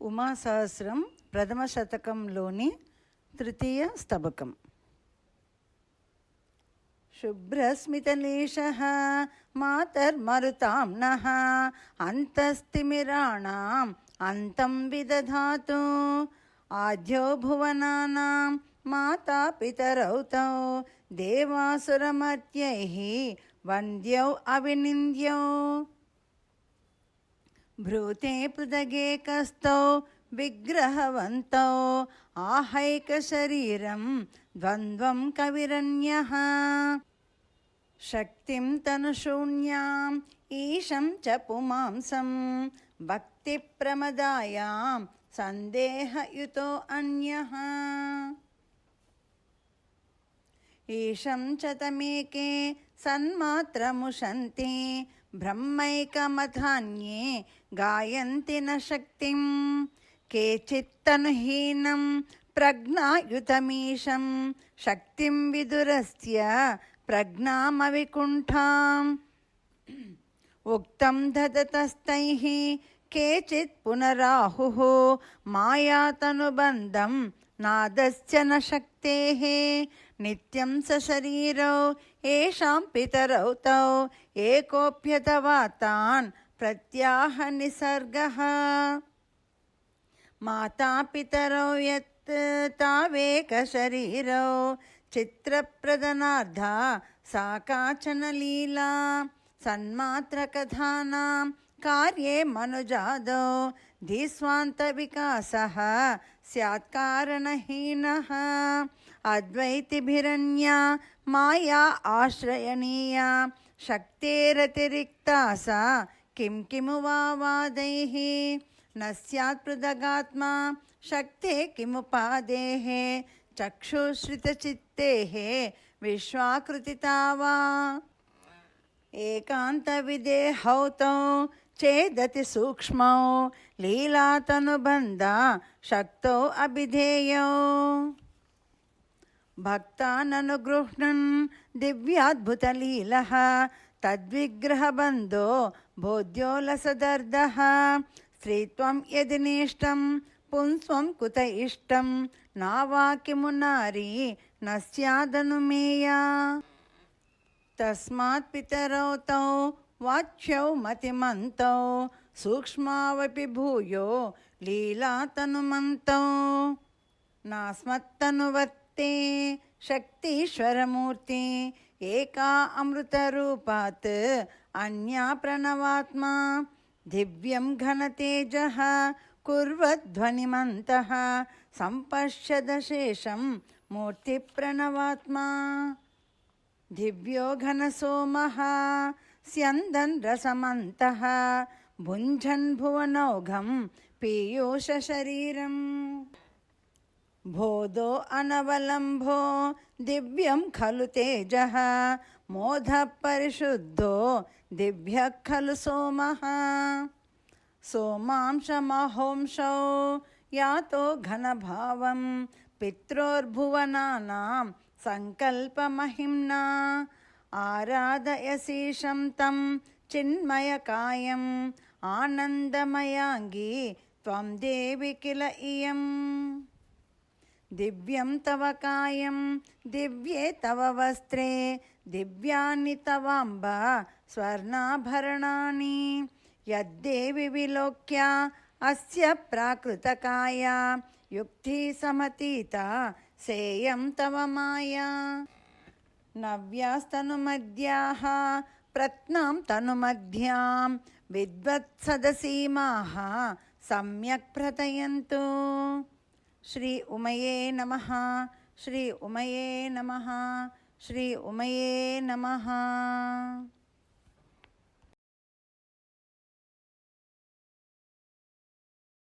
ఉమాసహస్రం ప్రథమ శతకంలోని తృతీయ స్తబకం. శుభ్రస్మితలేశః మాతర్మరుతాం నః అంతస్తిమిరాణాం అంతం విదధాతు. ఆద్యో భువనానాం మాతా పితరౌ తౌ దేవాసురమర్త్యైః వంద్యౌ అవినింద్యౌ. భ్రూతే పృథగేకస్థౌ విగ్రహవంతౌ ఆహైకశరీరం ద్వంద్వం కవిరన్యః. శక్తిం తనుశూన్యాం ఈశం చ పుమాంసం భక్తిప్రమదాయాం సందేహయుతో అన్యః. ఈశం చ తమేకే సన్మాత్రముశంతి బ్రహ్మైకమథాన్యే గాయంతి న శక్తిం. కేచిత్తనుహీనం ప్రజ్ఞాయుతమీశం శక్తిం విదురస్య ప్రజ్ఞామవికుంఠాం. ఉక్తం దదతస్తైః కేచిత్ పునరాహుః మాయాతనుబంధం నాదస్య న శక్తేః. నిత్యం సశరీరౌ ఏషాం పితరౌ తౌ ఏకోప్యతవాతాన్ ప్రత్యాహ నిసర్గః. మాతా పితరౌ యత్ తావేకశరీరౌ చిత్రప్రదనార్థా సా కాచన లీలా. సన్మాత్రకథానాం కార్యే మనుజాదౌ ధీస్వాంత వికాసః స్యాత్కారణహీనః. అద్వైతిభిరన్యా మాయా ఆశ్రయణీయా శక్తేరతిరిక్తా సా కిం కిము వా వాదైః. న స్యాత్ పృథగాత్మా శక్తే కిముపాదేః. చక్షుశ్రితచిత్తేః విశ్వాకృతితా వా. ఏకాంతవిదేహౌ తౌ చేదతి సూక్ష్మౌ లీలాతనుబంధా శక్తౌ అభిధేయౌ. భక్తాననుగృహ్ణన్ దివ్యాద్భుతలీలః తద్విగ్రహబంధో బోధ్యోలసదర్దః. స్త్రీత్వం యది నేష్టం పుంస్వం కుత ఇష్టం నావా కిము నారీ న స్యాదనుమేయా. తస్మాత్ పితరౌ తౌ వాచ్యౌ మతిమంతౌ సూక్ష్మావపి భూయో లీలాతనుమంతౌ. నాస్మత్తనువర్తే శక్తీశ్వరమూర్తి ఏకా అమృతరూపాత్ అన్యా ప్రణవాత్మా. దివ్యం ఘనతేజః కుర్వధ్వనిమంతః సంపశ్యదశేషం మూర్తి ప్రణవాత్మా. దివ్యో ఘనసోమః స్యందన్ రసమంతః భుంజన్ భువనౌఘం పీయూష శరీరం. బోధో అనవలంబో దివ్యం ఖలు తేజః మోధః పరిశుద్ధో దివ్యః ఖలు సోమః. సోమాంశమహోంశౌ యాతో ఘనభావం పిత్రోర్భువనానాం సంకల్పమహిమ్నా. ఆరాధయసీశం తం చిన్మయకాయం ఆనందమయాంగీ త్వం దేవి కిల ఇయం. దివ్యం తవ కాయం దివ్యే తవ వస్త్రే దివ్యాని తవాంబ స్వర్ణాభరణాని. యద్దేవి విలోక్య అస్య ప్రాకృతకాయ యుక్తి సమతీత సేయం తవ మాయా. నవ్యాస్తనుమధ్యాః ప్రత్నాం తనుమధ్యాం విద్వత్సదసీమాః సమ్యక్ ప్రతయంతు. శ్రీ ఉమయే నమః. శ్రీ ఉమయే నమః. శ్రీ ఉమయే నమః.